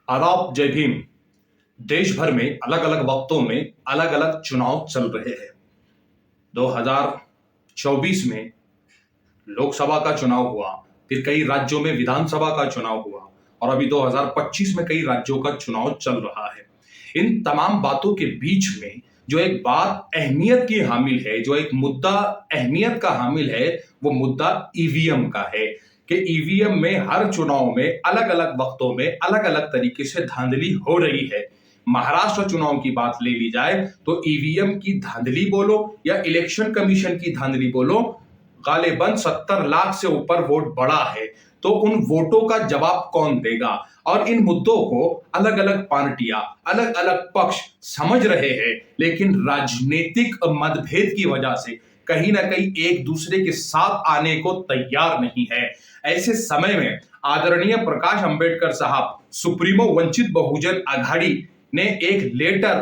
आदाब, जय भीम। देश भर में अलग अलग वक्तों में अलग अलग चुनाव चल रहे हैं। 2024 में लोकसभा का चुनाव हुआ, फिर कई राज्यों में विधानसभा का चुनाव हुआ और अभी 2025 में कई राज्यों का चुनाव चल रहा है। इन तमाम बातों के बीच में जो एक बात अहमियत की हामिल है, जो एक मुद्दा अहमियत का हामिल है, वो मुद्दा ईवीएम का है कि ईवीएम में हर चुनाव में अलग अलग वक्तों में अलग अलग तरीके से धांधली हो रही है। महाराष्ट्र चुनाव की बात ले ली जाए तो ईवीएम की धांधली बोलो या इलेक्शन कमीशन की धांधली बोलो, गालिबन 70 लाख से ऊपर वोट बढ़ा है। तो उन वोटों का जवाब कौन देगा? और इन मुद्दों को अलग अलग पार्टियां, अलग अलग पक्ष समझ रहे हैं, लेकिन राजनीतिक मतभेद की वजह से कहीं ना कहीं एक दूसरे के साथ आने को तैयार नहीं है। ऐसे समय में आदरणीय प्रकाश अंबेडकर साहब, सुप्रीमो वंचित बहुजन आघाड़ी ने एक लेटर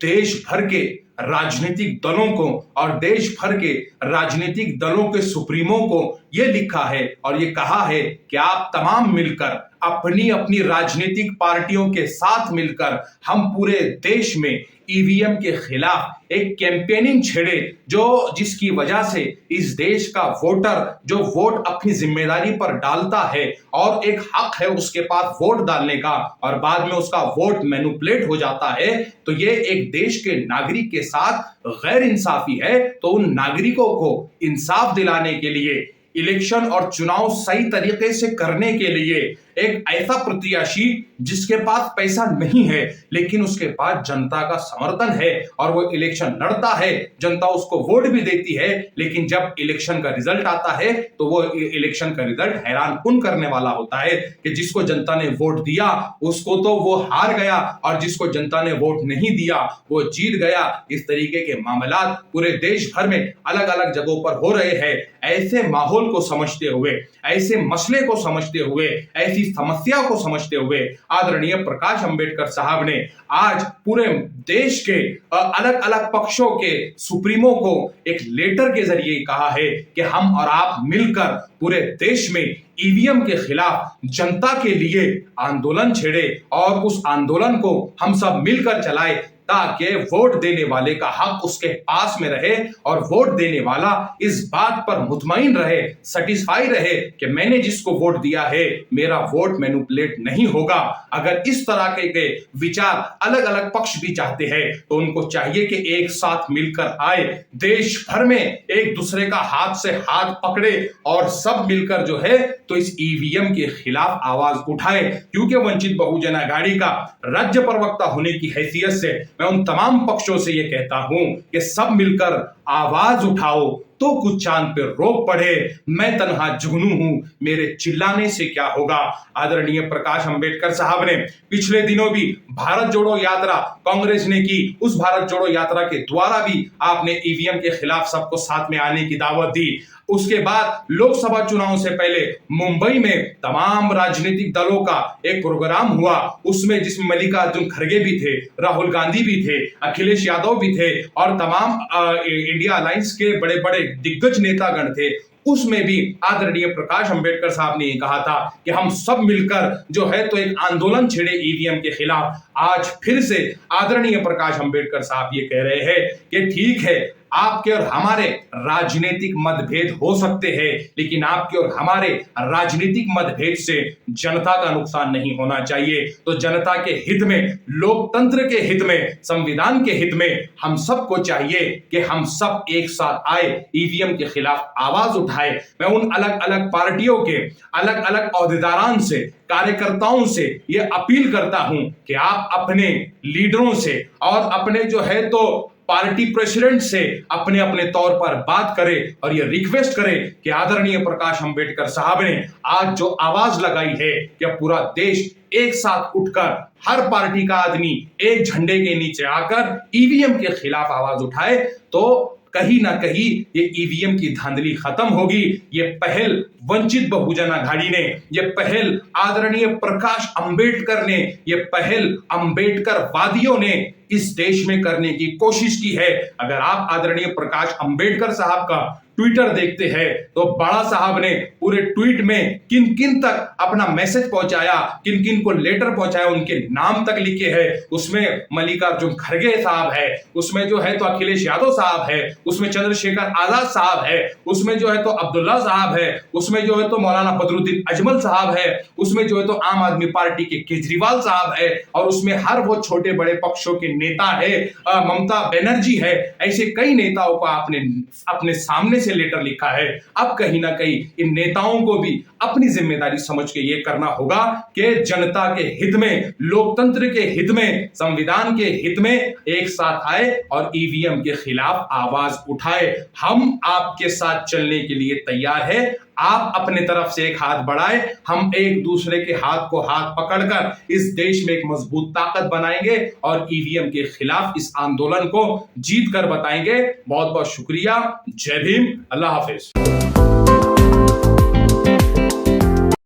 देश भर के राजनीतिक दलों को और देश भर के राजनीतिक दलों के सुप्रीमो को यह लिखा है और ये कहा है कि आप तमाम मिलकर अपनी अपनी राजनीतिक पार्टियों के साथ मिलकर हम पूरे देश में ईवीएम के खिलाफ एक कैंपेनिंग छेड़े, जो जिसकी वजह से इस देश का वोटर जो वोट अपनी जिम्मेदारी पर डालता है और एक हक है उसके पास वोट डालने का और बाद में उसका वोट मैनिपुलेट हो जाता है, तो ये एक देश के नागरिक के साथ गैर इंसाफी है। तो उन नागरिकों को इंसाफ दिलाने के लिए, इलेक्शन और चुनाव सही तरीके से करने के लिए एक ऐसा प्रत्याशी जिसके पास पैसा नहीं है लेकिन उसके पास जनता का समर्थन है और वो इलेक्शन लड़ता है, जनता उसको वोट भी देती है, लेकिन जब इलेक्शन का रिजल्ट आता है तो वो इलेक्शन का रिजल्ट हैरानकुन करने वाला होता है कि जिसको जनता ने वोट दिया उसको तो वो हार गया और जिसको जनता ने वोट नहीं दिया वो जीत गया। इस तरीके के मामला पूरे देश भर में अलग अलग जगहों पर हो रहे हैं। ऐसे माहौल को समझते हुए, ऐसे मसले को समझते हुए, ऐसी समस्या को समझते हुए आदरणीय प्रकाश अंबेडकर साहब ने आज पूरे देश के अलग अलग पक्षों के सुप्रीमो को एक लेटर के जरिए कहा है कि हम और आप मिलकर पूरे देश में ईवीएम के खिलाफ जनता के लिए आंदोलन छेड़े और उस आंदोलन को हम सब मिलकर चलाए ताकि वोट देने वाले का हक उसके पास में रहे और वोट देने वाला इस बात पर मुतमईन रहे, सेटिस्फाई रहे कि मैंने जिसको वोट दिया है मेरा वोट मैनिपुलेट नहीं होगा। अगर इस तरह के विचार अलग अलग पक्ष भी चाहते हैं तो उनको चाहिए कि एक साथ मिलकर आए, देश भर में एक दूसरे का हाथ से हाथ पकड़े और सब मिलकर जो है तो इस ईवीएम के खिलाफ आवाज उठाए। क्योंकि वंचित बहुजन आघाड़ी का राज्य प्रवक्ता होने की हैसियत से मैं उन तमाम पक्षों से यह कहता हूं कि सब मिलकर आवाज उठाओ तो कुछ चांद पे रोक पड़े। मैं तन्हा जुगनू हूं, मेरे चिल्लाने से क्या होगा। आदरणीय प्रकाश अंबेडकर साहब ने पिछले दिनों भी भारत जोड़ो यात्रा कांग्रेस ने की, उस भारत जोड़ो यात्रा के द्वारा भी आपने ईवीएम के खिलाफ सबको साथ में आने की दावत दी। उसके बाद लोकसभा चुनाव से पहले मुंबई में तमाम राजनीतिक दलों का एक प्रोग्राम हुआ, उसमें जिसमें मल्लिकार्जुन खड़गे भी थे, राहुल गांधी भी थे, अखिलेश यादव भी थे और तमाम इंडिया अलायंस के बड़े बड़े दिग्गज नेतागण थे। उसमें भी आदरणीय प्रकाश अंबेडकर साहब ने कहा था कि हम सब मिलकर जो है तो एक आंदोलन छेड़े ईवीएम के खिलाफ। आज फिर से आदरणीय प्रकाश अंबेडकर साहब ये कह रहे हैं कि ठीक है, आपके और हमारे राजनीतिक मतभेद हो सकते हैं, लेकिन आपके और हमारे राजनीतिक मतभेद से जनता का नुकसान नहीं होना चाहिए। तो जनता के हित में, लोकतंत्र के हित में, संविधान के हित में हम सबको चाहिए कि हम सब एक साथ आए, ईवीएम के खिलाफ आवाज उठाए। मैं उन अलग अलग पार्टियों के अलग अलग ओहदेदारान से, कार्यकर्ताओं से यह अपील करता हूं कि आप अपने लीडरों से और अपने जो है तो पार्टी प्रेसिडेंट से अपने अपने तौर पर बात करें और यह रिक्वेस्ट करें कि आदरणीय प्रकाश अंबेडकर साहब ने आज जो आवाज लगाई है कि पूरा देश एक साथ उठकर हर पार्टी का आदमी एक झंडे के नीचे आकर ईवीएम के खिलाफ आवाज उठाए, तो कहीं ना कहीं ये ईवीएम की धांधली खत्म होगी। ये पहल वंचित बहुजन आघाड़ी ने, ये पहल आदरणीय प्रकाश अंबेडकर ने, ये पहल अंबेडकर वादियों ने इस देश में करने की कोशिश की है। अगर आप आदरणीय प्रकाश अंबेडकर साहब का ट्विटर देखते हैं तो बड़ा साहब ने पूरे ट्वीट में किन किन तक अपना मैसेज पहुंचाया, किन किन को लेटर पहुंचाया, उनके नाम तक लिखे हैं। उसमें मल्लिकार्जुन खड़गे साहब है, उसमें जो है तो अखिलेश यादव साहब है, उसमें चंद्रशेखर आजाद साहब है, उसमें जो है तो अब्दुल्ला साहब है, उसमें जो है तो मौलाना बदरुद्दीन अजमल साहब है, उसमें जो है तो आम आदमी पार्टी के केजरीवाल साहब है, और उसमें हर वो छोटे बड़े पक्षों के नेता है, ममता बनर्जी है। ऐसे कई नेताओं को आपने अपने सामने से लेटर लिखा है। अब कहीं ना कहीं इन नेताओं को भी अपनी जिम्मेदारी समझ के ये करना होगा कि जनता के हित में, लोकतंत्र के हित में, संविधान के हित में एक साथ आए और ईवीएम के खिलाफ आवाज उठाए। हम आपके साथ चलने के लिए तैयार है। आप अपने तरफ से एक हाथ बढ़ाए, हम एक दूसरे के हाथ को हाथ पकड़कर इस देश में एक मजबूत ताकत बनाएंगे और ईवीएम के खिलाफ इस आंदोलन को जीत कर बताएंगे। बहुत बहुत शुक्रिया। जय भीम। अल्लाह हाफिज।